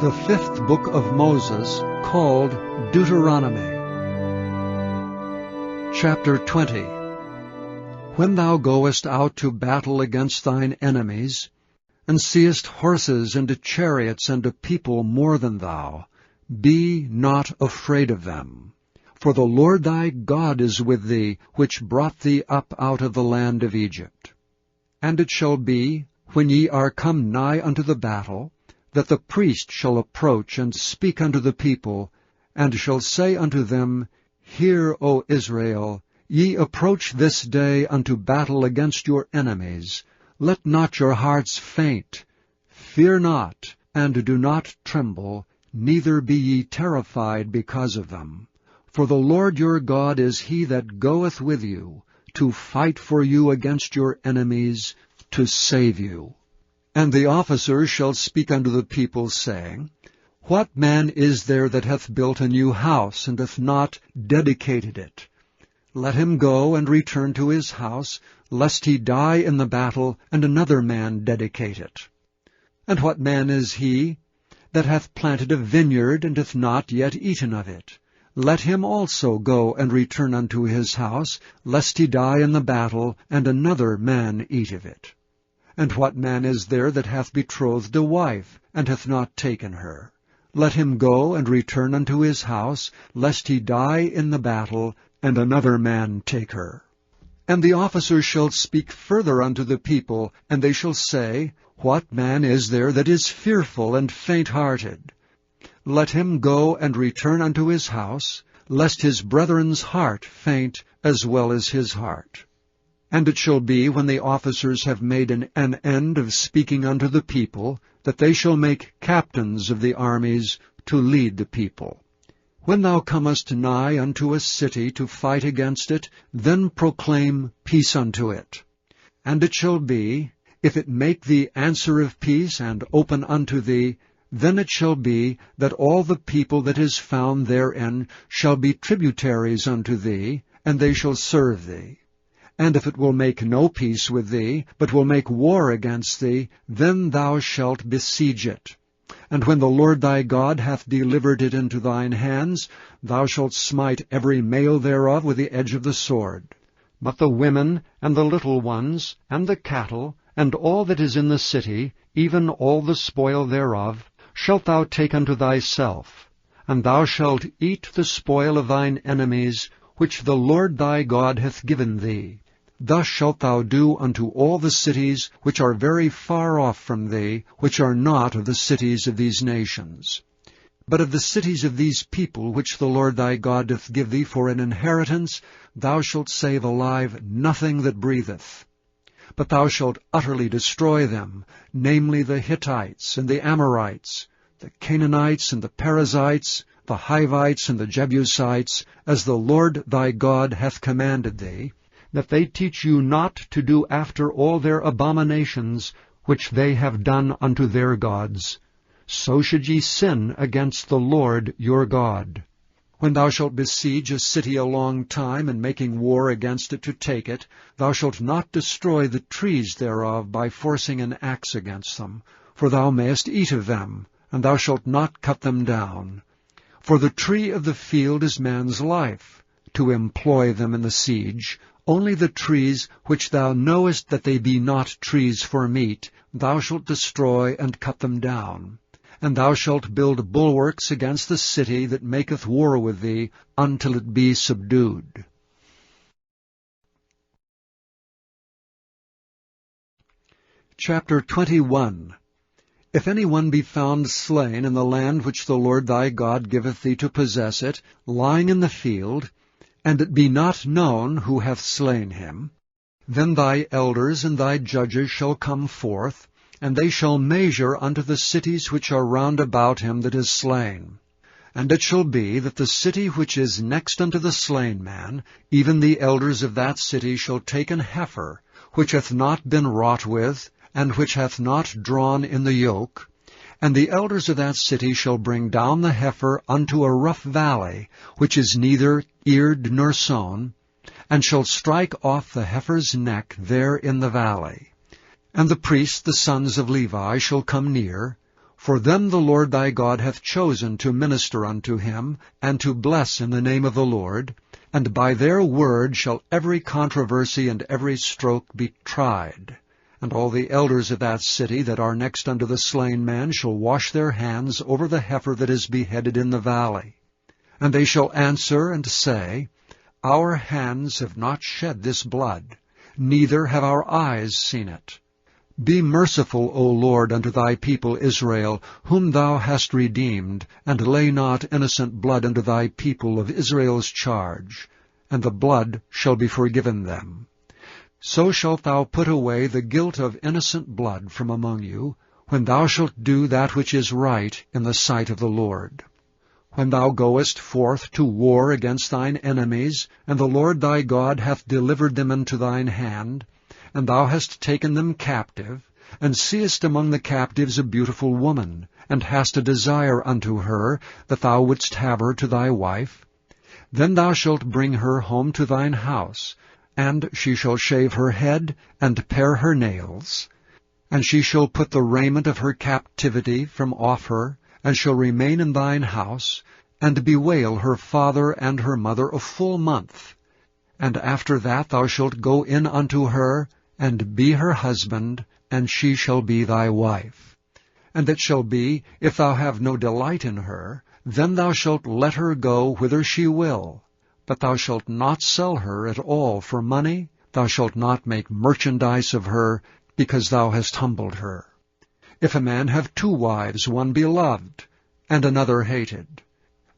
The fifth book of Moses, called Deuteronomy. Chapter 20. When thou goest out to battle against thine enemies, and seest horses and chariots and a people more than thou, be not afraid of them. For the Lord thy God is with thee, which brought thee up out of the land of Egypt. And it shall be, when ye are come nigh unto the battle, that the priest shall approach and speak unto the people, and shall say unto them, Hear, O Israel, ye approach this day unto battle against your enemies. Let not your hearts faint. Fear not, and do not tremble, neither be ye terrified because of them. For the Lord your God is he that goeth with you, to fight for you against your enemies, to save you. And the officers shall speak unto the people, saying, What man is there that hath built a new house, and hath not dedicated it? Let him go and return to his house, lest he die in the battle, and another man dedicate it. And what man is he that hath planted a vineyard, and hath not yet eaten of it? Let him also go and return unto his house, lest he die in the battle, and another man eat of it. And what man is there that hath betrothed a wife, and hath not taken her? Let him go and return unto his house, lest he die in the battle, and another man take her. And the officers shall speak further unto the people, and they shall say, What man is there that is fearful and faint-hearted? Let him go and return unto his house, lest his brethren's heart faint as well as his heart. And it shall be, when the officers have made an end of speaking unto the people, that they shall make captains of the armies to lead the people. When thou comest nigh unto a city to fight against it, then proclaim peace unto it. And it shall be, if it make thee answer of peace and open unto thee, then it shall be that all the people that is found therein shall be tributaries unto thee, and they shall serve thee. And if it will make no peace with thee, but will make war against thee, then thou shalt besiege it. And when the Lord thy God hath delivered it into thine hands, thou shalt smite every male thereof with the edge of the sword. But the women, and the little ones, and the cattle, and all that is in the city, even all the spoil thereof, shalt thou take unto thyself. And thou shalt eat the spoil of thine enemies, which the Lord thy God hath given thee. Thus shalt thou do unto all the cities which are very far off from thee, which are not of the cities of these nations. But of the cities of these people which the Lord thy God doth give thee for an inheritance, thou shalt save alive nothing that breatheth. But thou shalt utterly destroy them, namely the Hittites, and the Amorites, the Canaanites, and the Perizzites, the Hivites, and the Jebusites, as the Lord thy God hath commanded thee, that they teach you not to do after all their abominations which they have done unto their gods. So should ye sin against the Lord your God. When thou shalt besiege a city a long time, and making war against it to take it, thou shalt not destroy the trees thereof by forcing an axe against them, for thou mayest eat of them, and thou shalt not cut them down. For the tree of the field is man's life, to employ them in the siege. Only the trees which thou knowest that they be not trees for meat, thou shalt destroy and cut them down. And thou shalt build bulwarks against the city that maketh war with thee, until it be subdued. Chapter 21. If any one be found slain in the land which the Lord thy God giveth thee to possess it, lying in the field, and it be not known who hath slain him, then thy elders and thy judges shall come forth, and they shall measure unto the cities which are round about him that is slain. And it shall be that the city which is next unto the slain man, even the elders of that city shall take an heifer, which hath not been wrought with, and which hath not drawn in the yoke, and the elders of that city shall bring down the heifer unto a rough valley, which is neither eared nor sown, and shall strike off the heifer's neck there in the valley. And the priests, the sons of Levi, shall come near, For them the Lord thy God hath chosen to minister unto him, and to bless in the name of the Lord, and by their word shall every controversy and every stroke be tried. And all the elders of that city that are next unto the slain man shall wash their hands over the heifer that is beheaded in the valley. And they shall answer and say, Our hands have not shed this blood, neither have our eyes seen it. Be merciful, O Lord, unto thy people Israel, whom thou hast redeemed, and lay not innocent blood unto thy people of Israel's charge, and the blood shall be forgiven them. So shalt thou put away the guilt of innocent blood from among you, when thou shalt do that which is right in the sight of the Lord. When thou goest forth to war against thine enemies, and the Lord thy God hath delivered them into thine hand, and thou hast taken them captive, and seest among the captives a beautiful woman, and hast a desire unto her, that thou wouldst have her to thy wife, then thou shalt bring her home to thine house, and she shall shave her head, and pare her nails. And she shall put the raiment of her captivity from off her, and shall remain in thine house, and bewail her father and her mother a full month. And after that thou shalt go in unto her, and be her husband, and she shall be thy wife. And it shall be, if thou have no delight in her, then thou shalt let her go whither she will. But thou shalt not sell her at all for money, thou shalt not make merchandise of her, because thou hast humbled her. If a man have 2 wives, one beloved, and another hated,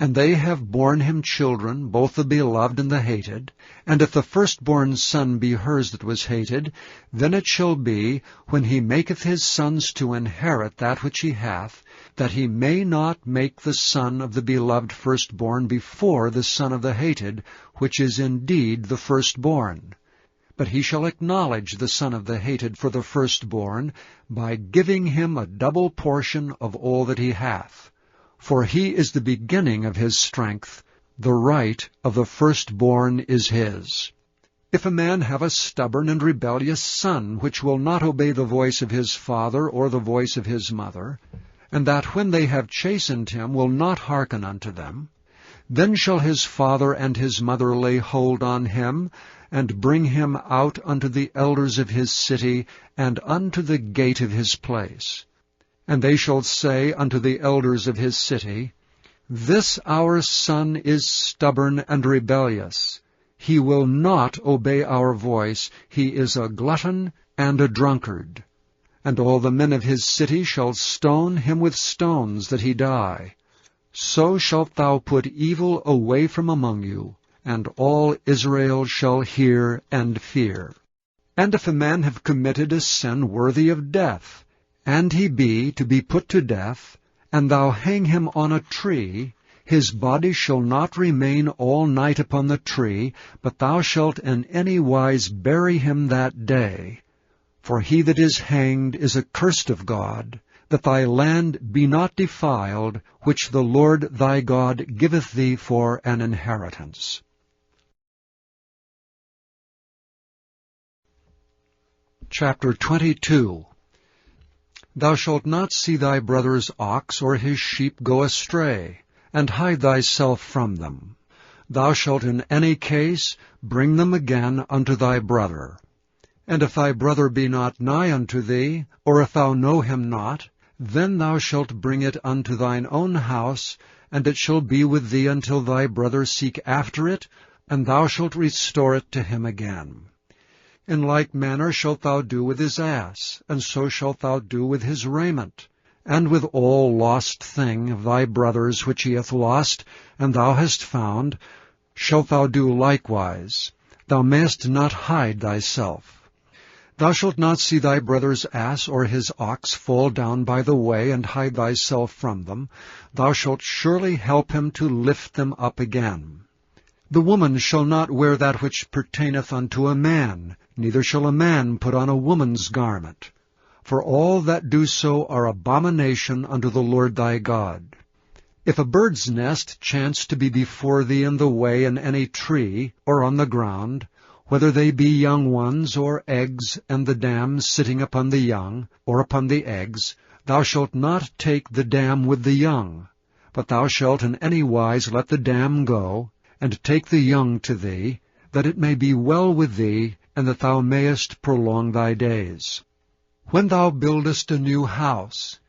and they have borne him children, both the beloved and the hated, and if the firstborn son be hers that was hated, then it shall be, when he maketh his sons to inherit that which he hath, that he may not make the son of the beloved firstborn before the son of the hated, which is indeed the firstborn. But he shall acknowledge the son of the hated for the firstborn, by giving him a double portion of all that he hath. For he is the beginning of his strength, the right of the firstborn is his. If a man have a stubborn and rebellious son, which will not obey the voice of his father or the voice of his mother, and that when they have chastened him will not hearken unto them, then shall his father and his mother lay hold on him, and bring him out unto the elders of his city, and unto the gate of his place. And they shall say unto the elders of his city, This our son is stubborn and rebellious. He will not obey our voice. He is a glutton and a drunkard. And all the men of his city shall stone him with stones, that he die. So shalt thou put evil away from among you, and all Israel shall hear and fear. And if a man have committed a sin worthy of death, and he be to be put to death, and thou hang him on a tree, his body shall not remain all night upon the tree, but thou shalt in any wise bury him that day. For he that is hanged is accursed of God, that thy land be not defiled, which the Lord thy God giveth thee for an inheritance. Chapter 22. Thou shalt not see thy brother's ox or his sheep go astray, and hide thyself from them. Thou shalt in any case bring them again unto thy brother. And if thy brother be not nigh unto thee, or if thou know him not, then thou shalt bring it unto thine own house, and it shall be with thee until thy brother seek after it, and thou shalt restore it to him again. In like manner shalt thou do with his ass, and so shalt thou do with his raiment, and with all lost thing of thy brother's which he hath lost, and thou hast found, shalt thou do likewise. Thou mayest not hide thyself. Thou shalt not see thy brother's ass or his ox fall down by the way, and hide thyself from them. Thou shalt surely help him to lift them up again. The woman shall not wear that which pertaineth unto a man, neither shall a man put on a woman's garment. For all that do so are abomination unto the Lord thy God. If a bird's nest chance to be before thee in the way in any tree, or on the ground, whether they be young ones or eggs, and the dam sitting upon the young, or upon the eggs, thou shalt not take the dam with the young, but thou shalt in any wise let the dam go, and take the young to thee, that it may be well with thee, and that thou mayest prolong thy days. When thou buildest a new house,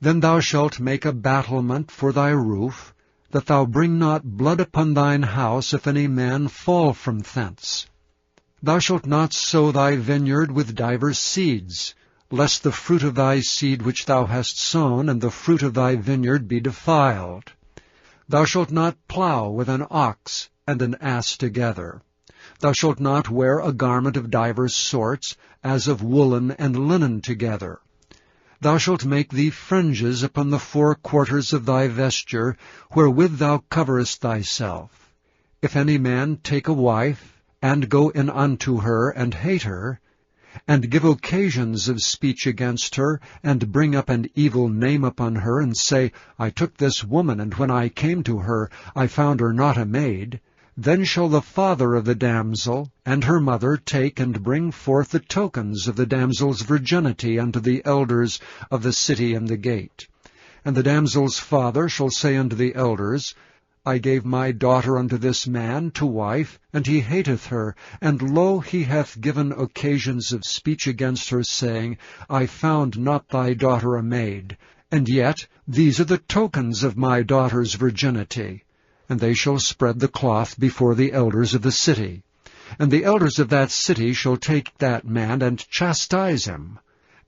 then thou shalt make a battlement for thy roof, that thou bring not blood upon thine house if any man fall from thence. Thou shalt not sow thy vineyard with divers seeds, lest the fruit of thy seed which thou hast sown and the fruit of thy vineyard be defiled. Thou shalt not plow with an ox and an ass together. Thou shalt not wear a garment of divers sorts, as of woolen and linen together. Thou shalt make thee fringes upon the 4 quarters of thy vesture, wherewith thou coverest thyself. If any man take a wife, and go in unto her, and hate her, and give occasions of speech against her, and bring up an evil name upon her, and say, I took this woman, and when I came to her, I found her not a maid, then shall the father of the damsel and her mother take and bring forth the tokens of the damsel's virginity unto the elders of the city and the gate. And the damsel's father shall say unto the elders, I gave my daughter unto this man to wife, and he hateth her, and lo, he hath given occasions of speech against her, saying, I found not thy daughter a maid, and yet these are the tokens of my daughter's virginity. And they shall spread the cloth before the elders of the city. And the elders of that city shall take that man and chastise him.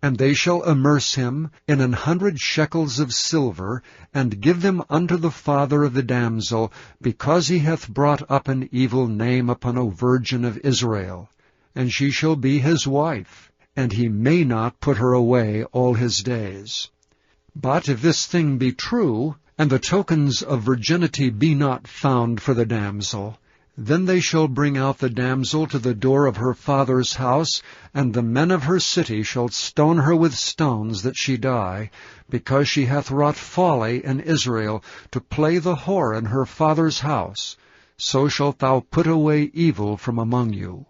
And they shall immerse him in 100 shekels of silver, and give them unto the father of the damsel, because he hath brought up an evil name upon a virgin of Israel. And she shall be his wife, and he may not put her away all his days. But if this thing be true, and the tokens of virginity be not found for the damsel, then they shall bring out the damsel to the door of her father's house, and the men of her city shall stone her with stones that she die, because she hath wrought folly in Israel, to play the whore in her father's house. So shalt thou put away evil from among you.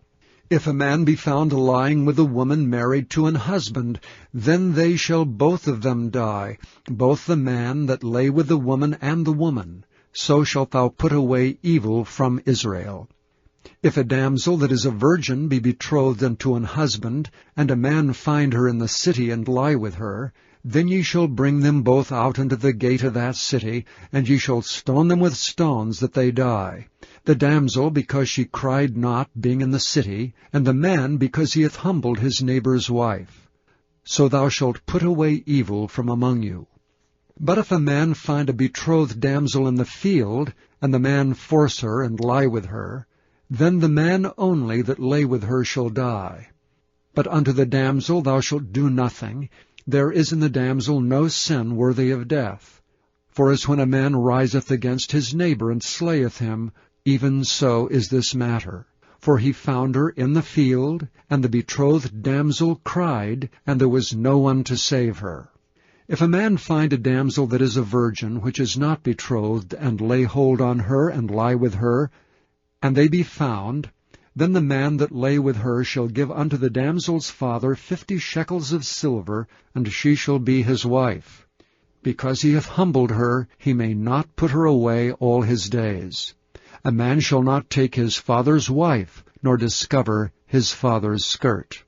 If a man be found lying with a woman married to an husband, then they shall both of them die, both the man that lay with the woman and the woman. So shalt thou put away evil from Israel. If a damsel that is a virgin be betrothed unto an husband, and a man find her in the city and lie with her, then ye shall bring them both out into the gate of that city, and ye shall stone them with stones that they die. The damsel because she cried not, being in the city, and the man because he hath humbled his neighbour's wife. So thou shalt put away evil from among you. But if a man find a betrothed damsel in the field, and the man force her and lie with her, then the man only that lay with her shall die. But unto the damsel thou shalt do nothing. There is in the damsel no sin worthy of death. For as when a man riseth against his neighbour and slayeth him, even so is this matter. For he found her in the field, and the betrothed damsel cried, and there was no one to save her. If a man find a damsel that is a virgin, which is not betrothed, and lay hold on her, and lie with her, and they be found, then the man that lay with her shall give unto the damsel's father 50 shekels of silver, and she shall be his wife. Because he hath humbled her, he may not put her away all his days. A man shall not take his father's wife, nor discover his father's skirt.